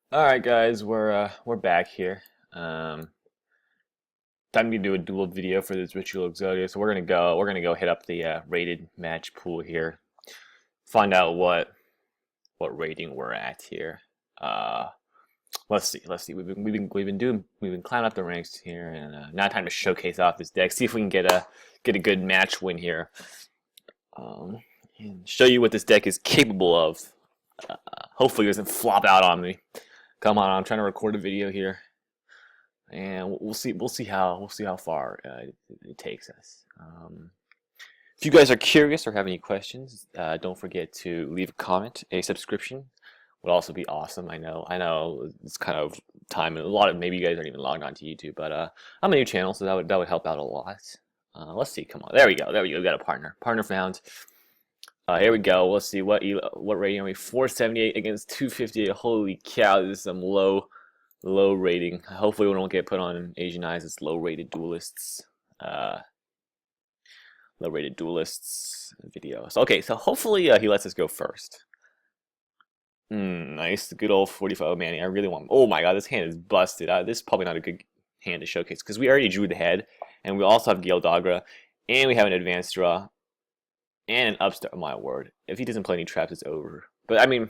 All right, guys, we're back here. Um, Time to do a dual video for this ritual Exodia. So we're gonna go hit up the rated match pool here. Find out what rating we're at here. Uh, let's see. We've been climbing up the ranks here, and now time to showcase off this deck. See if we can get a good match win here. Um, and show you what this deck is capable of. Hopefully, it doesn't flop out on me. Come on, I'm trying to record a video here. And we'll see how far it takes us. If you guys are curious or have any questions, don't forget to leave a comment. A subscription would also be awesome. I know it's kind of time, and a lot of maybe you guys aren't even logged on to YouTube, but I'm a new channel, so that would help out a lot. Let's see. Come on, there we go. There we go. We got a partner found. Here we go. Let's see what rating are we? 478 against 258. Holy cow! This is some low rating. Hopefully we don't get put on Asian Eyes as low rated duelists. Low rated duelists videos. Okay, so hopefully he lets us go first. Nice, the good old 45 Manny. I really want. Oh my god, this hand is busted. This is probably not a good hand to showcase because we already drew the head, and we also have Gale Dogra, and we have an advanced draw, and an upstart. Oh my word! If he doesn't play any traps, it's over. But I mean,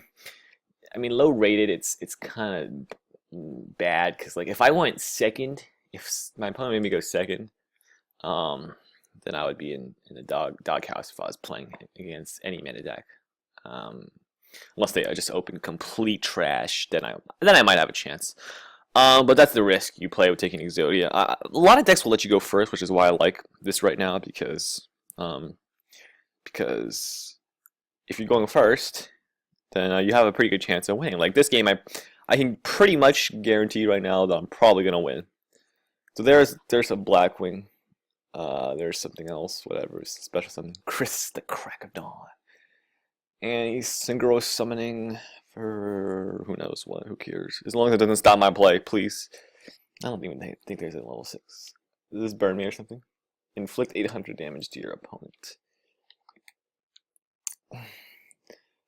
low rated. It's kind of bad because like if I went second, if my opponent made me go second, then I would be in the doghouse if I was playing against any meta deck. Um, Unless they just open complete trash, then I might have a chance. But that's the risk you play with taking Exodia. A lot of decks will let you go first, which is why I like this right now because if you're going first, then you have a pretty good chance of winning. Like this game, I can pretty much guarantee right now that I'm probably gonna win. So there's a Blackwing. There's something else, whatever, special something. Chris, the Crack of Dawn. And he's synchro summoning for who knows what, who cares? As long as it doesn't stop my play, please. I don't even think there's a level 6. Does this burn me or something? Inflict 800 damage to your opponent.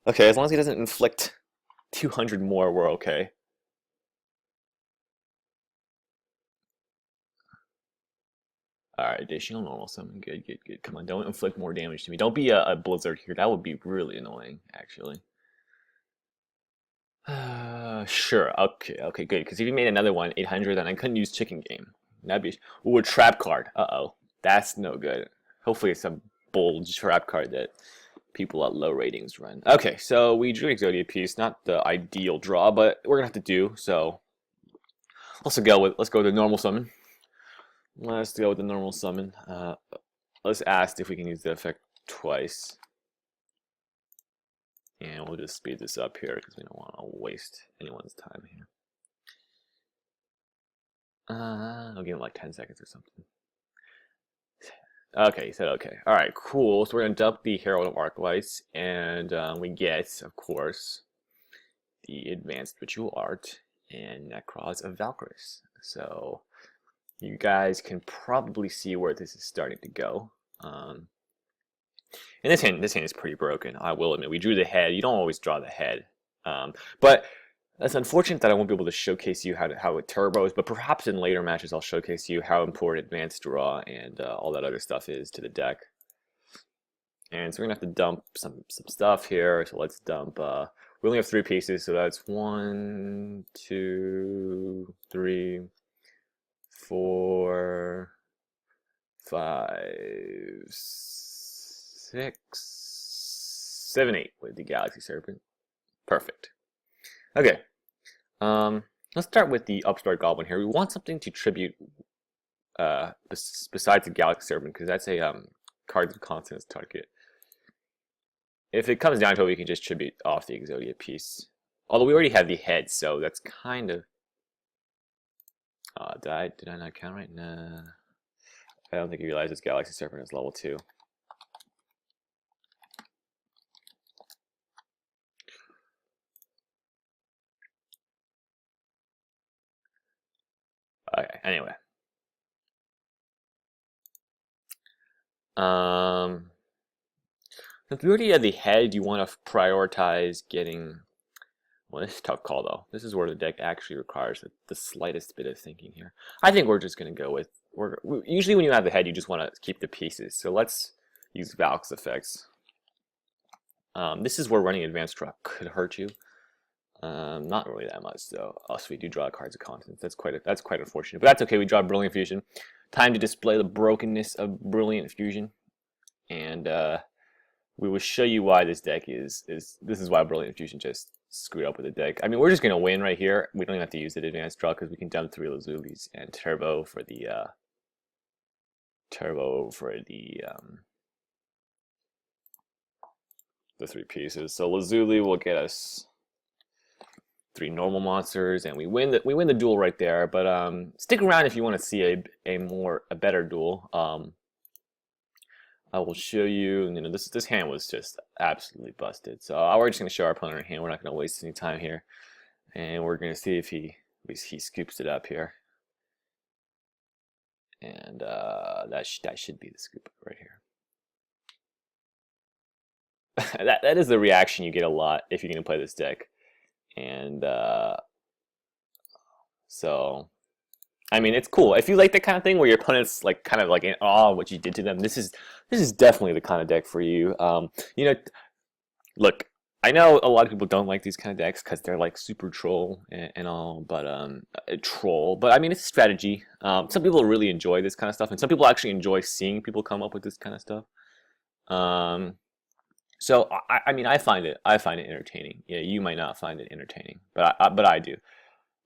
Okay, as long as he doesn't inflict 200 more, we're okay. Alright, additional normal summon. Good, good, good. Come on, don't inflict more damage to me. Don't be a blizzard here. That would be really annoying, actually. Sure. Okay, good. Because if you made another one, 800, then I couldn't use Chicken Game. That'd be... Ooh, a trap card. Uh-oh. That's no good. Hopefully it's some bold trap card that people at low ratings run. Okay, so we drew Exodia piece. Not the ideal draw, but we're gonna have to do, so... Let's go with the normal summon. Let's go with the normal summon. Let's ask if we can use the effect twice. And we'll just speed this up here because we don't want to waste anyone's time here. I'll give him like 10 seconds or something. Okay, he said okay. Alright, cool. So we're going to dump the Herald of Arclights, and we get, of course, the Advanced Ritual Art and Necros of Valkyris. So you guys can probably see where this is starting to go. And this hand is pretty broken, I will admit. We drew the head. You don't always draw the head. But it's unfortunate that I won't be able to showcase you how it turbos, but perhaps in later matches I'll showcase you how important advanced draw and all that other stuff is to the deck. And so we're going to have to dump some stuff here. So let's dump... we only have 3 pieces, so that's 1, 2, 3, 4, 5, 6, 7, 8 with the Galaxy Serpent. Perfect. Okay. Let's start with the Upstart Goblin here. We want something to tribute besides the Galaxy Serpent, because that's a card of consonance target. If it comes down to it, we can just tribute off the Exodia piece. Although we already have the head, so that's kind of... did I not count right? Nah. I don't think you realize this Galaxy Serpent is level 2. Okay, anyway. Since we already have the head, you want to prioritize getting Well, this is a tough call, though. This is where the deck actually requires the slightest bit of thinking here. I think we're just going to go with... usually when you have the head, you just want to keep the pieces. So let's use Valk's effects. This is where running advanced draw could hurt you. Not really that much, though. Also, we do draw cards of continents. That's quite unfortunate. But that's okay. We draw Brilliant Fusion. Time to display the brokenness of Brilliant Fusion. And we will show you why this deck is this is why Brilliant Fusion just screwed up with the deck. I mean, we're just gonna win right here. We don't even have to use the advanced draw because we can dump 3 Lazulis and turbo for the the 3 pieces. So Lazuli will get us 3 normal monsters, and we win the duel right there. But stick around if you want to see a better duel. I will show you. You know, this hand was just absolutely busted. So we're just gonna show our opponent our hand. We're not gonna waste any time here, and we're gonna see if he scoops it up here. And that should be the scoop right here. that is the reaction you get a lot if you're gonna play this deck. And so I mean, it's cool if you like that kind of thing where your opponent's like kind of like in awe of what you did to them. This is definitely the kind of deck for you. You know, look, I know a lot of people don't like these kind of decks because they're like super troll and all, but troll. But I mean, it's a strategy. Some people really enjoy this kind of stuff, and some people actually enjoy seeing people come up with this kind of stuff. So I mean, I find it entertaining. Yeah, you might not find it entertaining, but I do.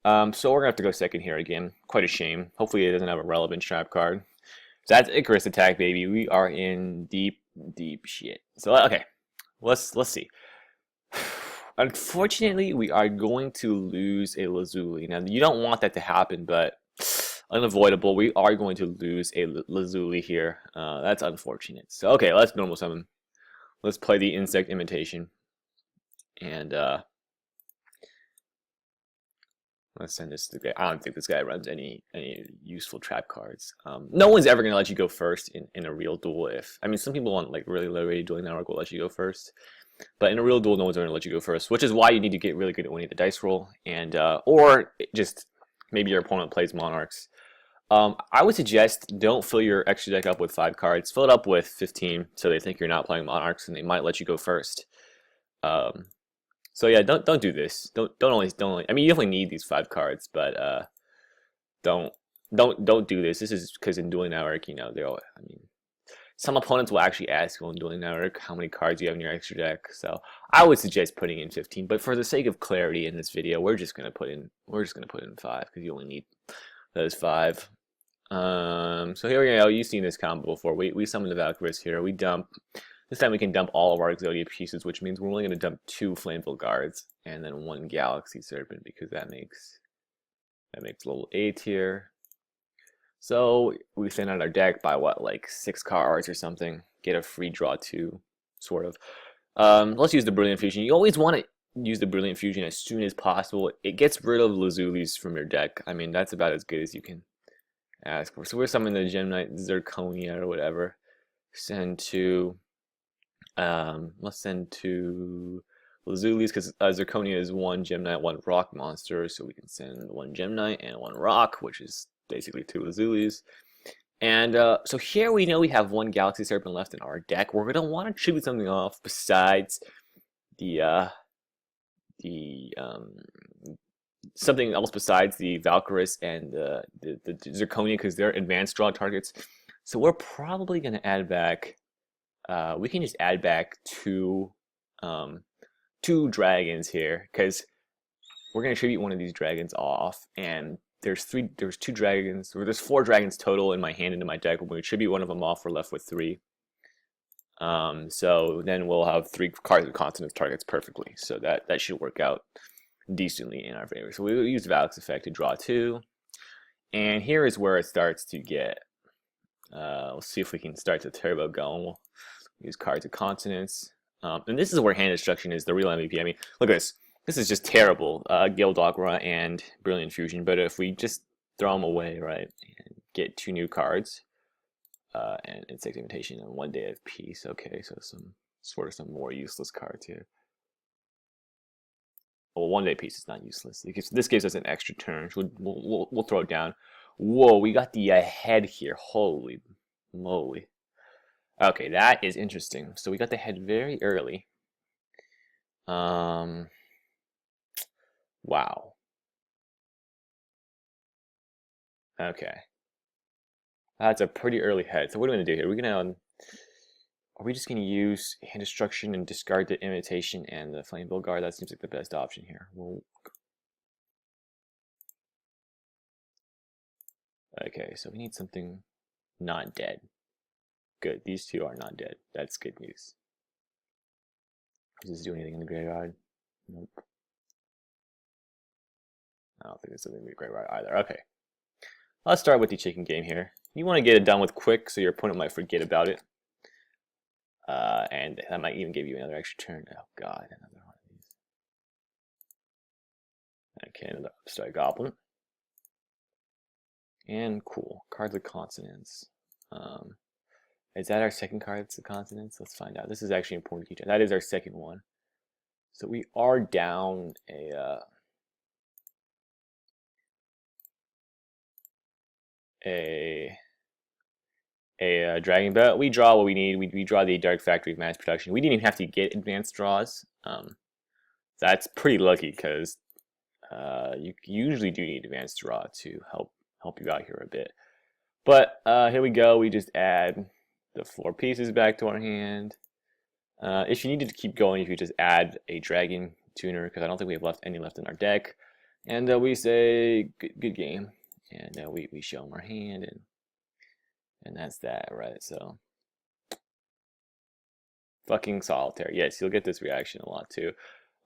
So we're gonna have to go second here again. Quite a shame. Hopefully it doesn't have a relevant trap card. So that's Icarus attack, baby. We are in deep shit. So okay, let's see. Unfortunately, we are going to lose a Lazuli. Now you don't want that to happen, but unavoidable. We are going to lose a Lazuli here. That's unfortunate. So okay, let's normal summon. Let's play the insect imitation, and let's send this to the guy. I don't think this guy runs any useful trap cards. No one's ever gonna let you go first in a real duel. I mean, some people on like really low rated dueling network will let you go first, but in a real duel, no one's gonna let you go first. Which is why you need to get really good at winning the dice roll, and or just maybe your opponent plays monarchs. I would suggest don't fill your extra deck up with 5 cards. Fill it up with 15, so they think you're not playing monarchs, and they might let you go first. So yeah, don't do this. Don't only. I mean, you definitely need these 5 cards, but don't do this. This is because in dueling network, you know, I mean, some opponents will actually ask you on dueling network how many cards you have in your extra deck. So I would suggest putting in 15. But for the sake of clarity in this video, we're just gonna put in 5 because you only need those 5. So here we go. You've seen this combo before. We summon the Valkyries here. We dump. This time we can dump all of our Exodia pieces, which means we're only going to dump 2 Flameville Guards and then 1 Galaxy Serpent because that makes level 8 here. So we thin out our deck by what, like 6 cards or something. Get a free draw 2, sort of. Let's use the Brilliant Fusion. You always want to use the Brilliant Fusion as soon as possible. It gets rid of Lazulis from your deck. I mean, that's about as good as you can ask for. So we're summoning the Gem Knight Zirconia or whatever. Send to let's send to Lazulis because Zirconia is 1 Gem Knight, 1 rock monster, so we can send 1 Gem Knight and 1 rock, which is basically 2 Lazulis. And so here we know we have 1 Galaxy Serpent left in our deck. We're gonna want to tribute something off besides the something else besides the Valkyries and the Zirconia because they're advanced draw targets. So we're probably gonna add back. We can just add back 2 dragons here because we're gonna tribute one of these dragons off, and there's 2 dragons, or there's 4 dragons total in my hand into my deck. When we tribute one of them off, we're left with 3. So then we'll have 3 cards of continents targets perfectly. So that should work out decently in our favor. So we will use Valk's effect to draw 2, and here is where it starts to get. Let's see if we can start the turbo going. We'll use cards of continents. And this is where hand destruction is the real MVP. I mean, look at this. This is just terrible. Gildogra and Brilliant Fusion. But if we just throw them away, right, and get 2 new cards, and Insect Imitation and 1 Day of Peace. Okay, so some more useless cards here. Well, 1-day piece is not useless. This gives us an extra turn. So we'll throw it down. Whoa, we got the head here. Holy moly. Okay, that is interesting. So we got the head very early. Wow. Okay. That's a pretty early head. So what are we gonna do here? We're gonna are we just gonna use hand destruction and discard the imitation and the flame bill guard? That seems like the best option here. Okay, so we need something not dead. Good. These two are not dead. That's good news. Does this do anything in the graveyard? Nope. I don't think there's something in the graveyard either. Okay. Let's start with the chicken game here. You want to get it done with quick so your opponent might forget about it. And that might even give you another extra turn. Oh god, another one of these. Okay, another upstart goblin. And cool. Cards of consonants. Is that our second card that's the consonants? Let's find out. This is actually important to teach. That is our second one. So we are down a dragon, but we draw what we need. We draw the Dark Factory of Mass Production. We didn't even have to get advanced draws. That's pretty lucky because you usually do need advanced draw to help you out here a bit. But here we go. We just add the 4 pieces back to our hand. If you needed to keep going, you could just add a dragon tuner because I don't think we have any left in our deck. And we say good game, and we show them our hand, and that's that, right? So fucking solitaire. Yes, you'll get this reaction a lot too.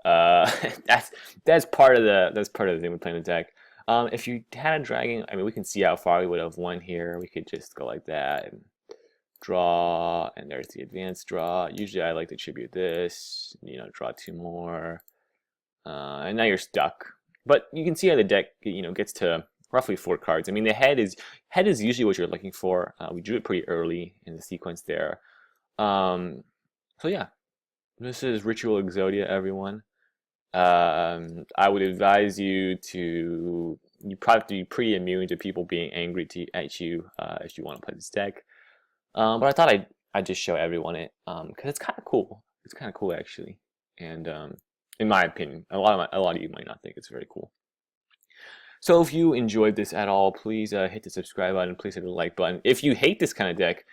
That's part of the thing with playing the deck. If you had a dragon, I mean, we can see how far we would have won here. We could just go like that and draw, and there's the advanced draw. Usually I like to tribute this, draw 2 more, and now you're stuck. But you can see how the deck, gets to roughly 4 cards. I mean, the head is usually what you're looking for. We drew it pretty early in the sequence there. So yeah, this is Ritual Exodia, everyone. I would advise you probably have to be pretty immune to people being angry at you if you want to play this deck. But I thought I'd just show everyone it because it's kind of cool. It's kind of cool actually, and in my opinion, a lot of you might not think it's very cool. So if you enjoyed this at all, please hit the subscribe button. Please hit the like button. If you hate this kind of deck,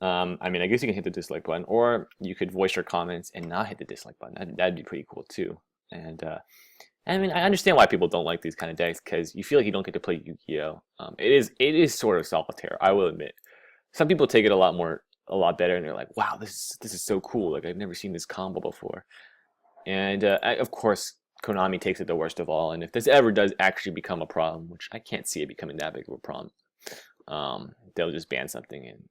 I mean, I guess you can hit the dislike button, or you could voice your comments and not hit the dislike button. That'd be pretty cool too. And I mean, I understand why people don't like these kind of decks because you feel like you don't get to play Yu-Gi-Oh. It is sort of solitaire, I will admit. Some people take it a lot better, and they're like, "Wow, this is so cool! Like I've never seen this combo before." And of course, Konami takes it the worst of all. And if this ever does actually become a problem, which I can't see it becoming that big of a problem, they'll just ban something, and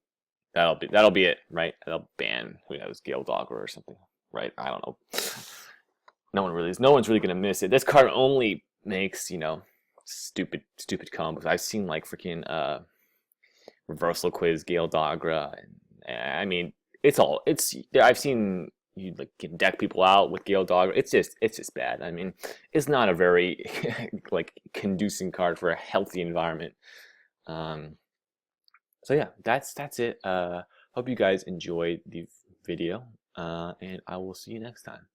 that'll be it, right? They'll ban, who knows, Gale Dogger or something, right? I don't know. No one's really gonna miss it. This card only makes stupid combos. I've seen like freaking Reversal Quiz, Gale Dogra, and I mean I've seen you like can deck people out with Gale Dogra. It's just bad. I mean, it's not a very like conducing card for a healthy environment. So yeah, that's it. Hope you guys enjoyed the video, and I will see you next time.